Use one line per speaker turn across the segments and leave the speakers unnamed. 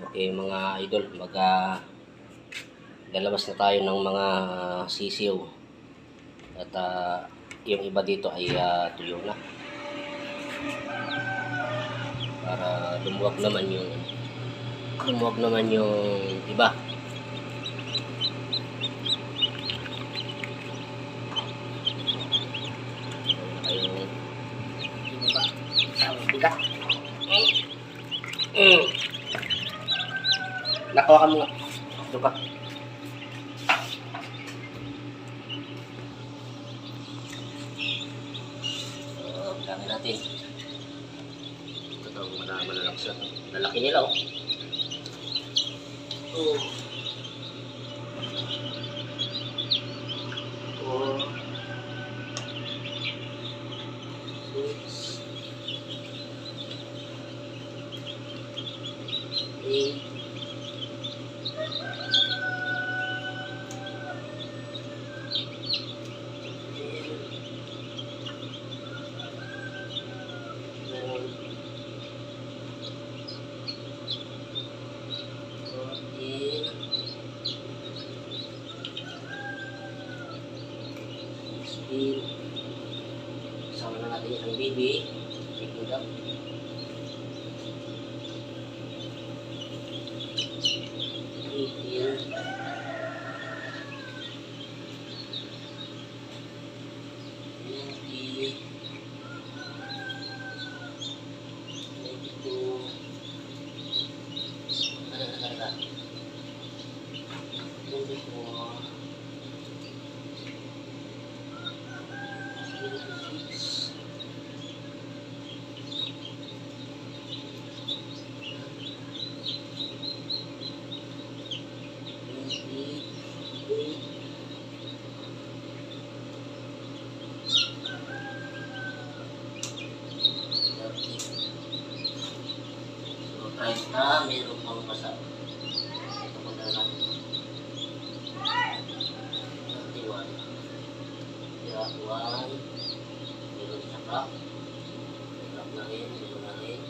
Okay, mga idol, lalabas na tayo ng mga sisiw. At yung iba dito ay tuyo na. Para lumuwag naman yung iba. Nakuha ka muna. Ito ka. Dami natin. Ito, malalaksa. Lalaki nila, oh. Oh. Oh. 6. 8. 16. Sama na natin yung baby. Check it out. 18. 20. 22. Ano na talaga? 24. 26. 28. So, kahit na meron pang basa. Ito ko na lang. 31. Kaya 1. Meron sa cup. Cup na rin. Meron na rin.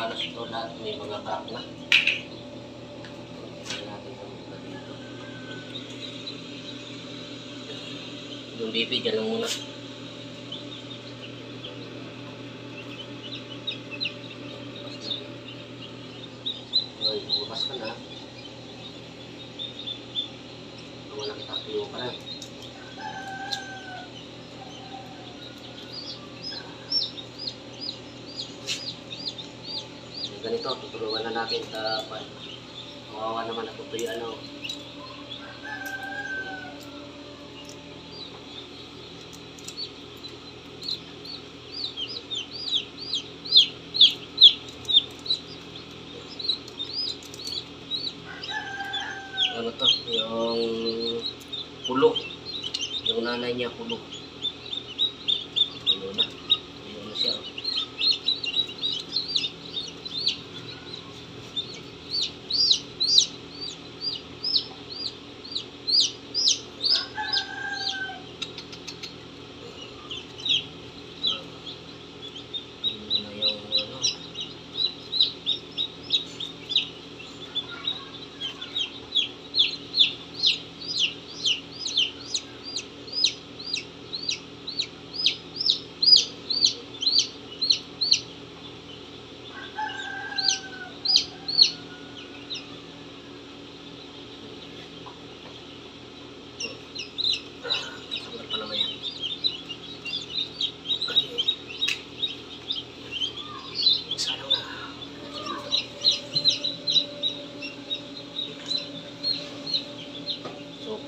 Halos ito lahat may mga crack na. Yung baby dyan lang muna. Okay, bukas ka na. Wala kita tuyo ka na. Ganito, tutulungan na natin sa kawawa naman ako tuyo ano. Ano to, yung kulo. Yung nanay niya kulo. Ano na, yun siya.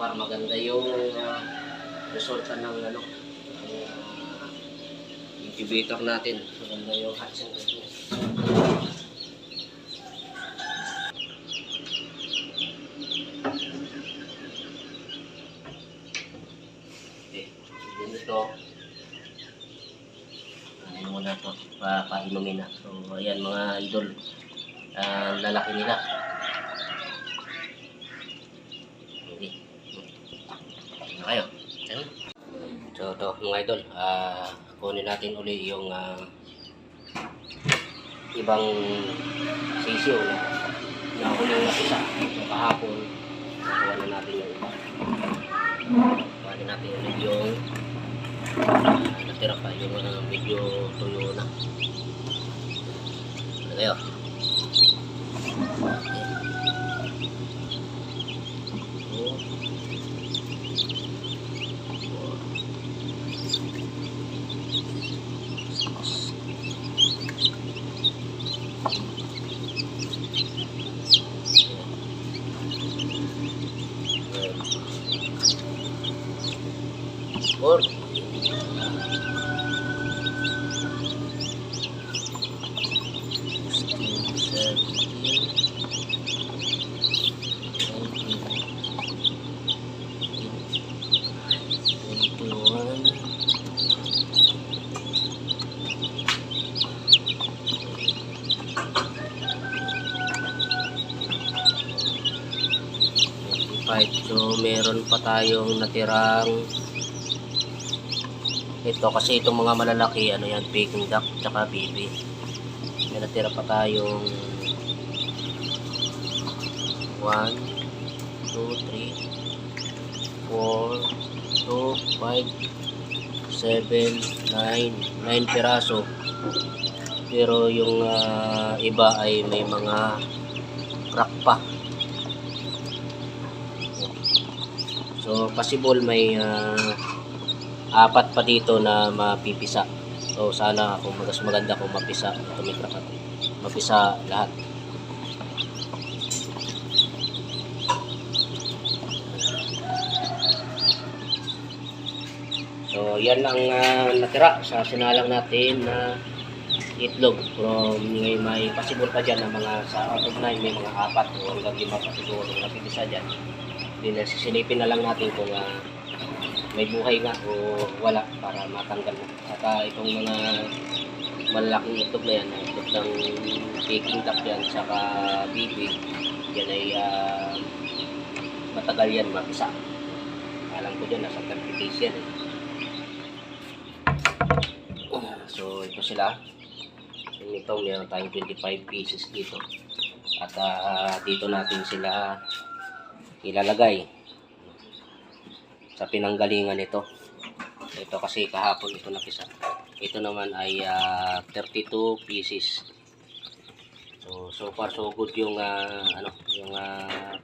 Para maganda yung resulta ng incubator natin. Maganda yung hatching. Okay. Then ito, ano muna ito, painumin na. So, ayan mga idol, lalaki nila. Okay. Ano kayo? Ayan. So, ito mga idol, kunin natin uli yung ibang sisiyo na huli na isa. So, kahapon, kuha na natin yung iba. Kuha na natin ulit yung natira pa, yung medyo tuyo na. Ano kayo? Or 5. So meron pa tayong natirang ito, kasi itong mga malalaki, ano yan, Peking duck tsaka BB. May natira pa tayong 1, 2, 3, 4, 2, 5, 7, 9 piraso. Pero yung iba ay may mga crack pa. So possible may 4 pa dito na mapipisa. So sana kung mas maganda kung mapisa, tumikrak at mapisa lahat. So yan lang natira sa sinalang natin na itlog. From may possible pa dyan na mga sa out of 9 may mga 4 o hanggang 5 pa siguro na pipisa dyan. Then sisilipin na lang natin kung may buhay nga o wala para matanggal mo. Saka itong mga malaking itlog na yan, itlog ng Peking duck yan, saka BB, yan ay matagal yan mapisa. Alam ko dyan, nasa 30 days yan eh. So ito sila. Ito meron tayong 25 pieces dito. At dito natin sila ilalagay sa pinanggalingan nito. Ito kasi kahapon ito napisa. Ito naman ay 32 pieces. So far so good yung yung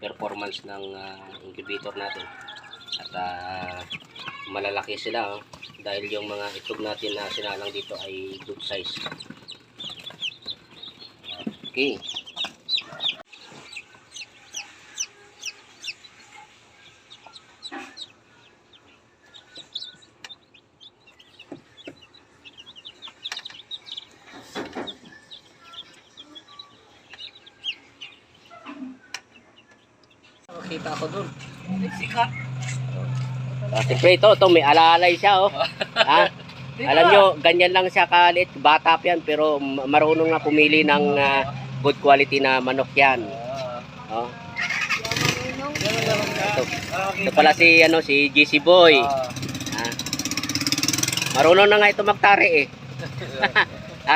performance ng incubator natin. At malalaki sila dahil yung mga itlog natin na sinalang dito ay good size. Okay.
Kita ako dun. Sikat.
Siyempre ito may alalay siya Alam nyo, ganyan lang siya kalit, bata pa yan, pero marunong na pumili ng good quality na manok yan. Ito pala si GC Boy. Marunong na nga ito magtari eh.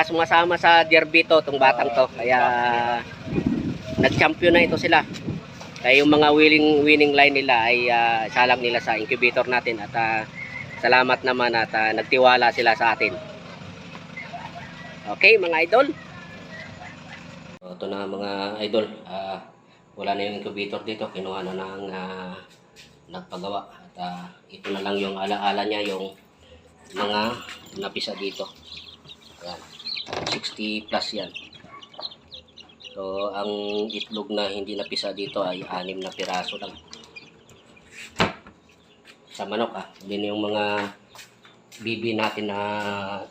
Sumasama sa derby to, itong batang to. Kaya nag-champion na ito sila. Kaya yung mga winning line nila ay salang nila sa incubator natin. At salamat naman at nagtiwala sila sa atin. Okay mga idol. Ito na mga idol. Wala na yung incubator dito. Kinuha na ng nagpagawa. At ito na lang yung alaala niya, yung mga napisa dito. Ayan. 60 plus yan. So ang itlog na hindi napisa dito ay 6 na piraso lang. Sa manok din yung mga bibi natin na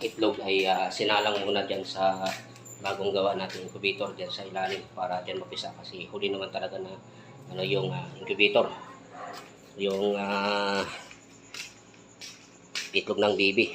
itlog ay sinalang muna dyan sa bagong gawa natin incubator dyan sa ilalim para dyan mapisa kasi huli naman talaga na ano yung incubator, yung itlog ng baby.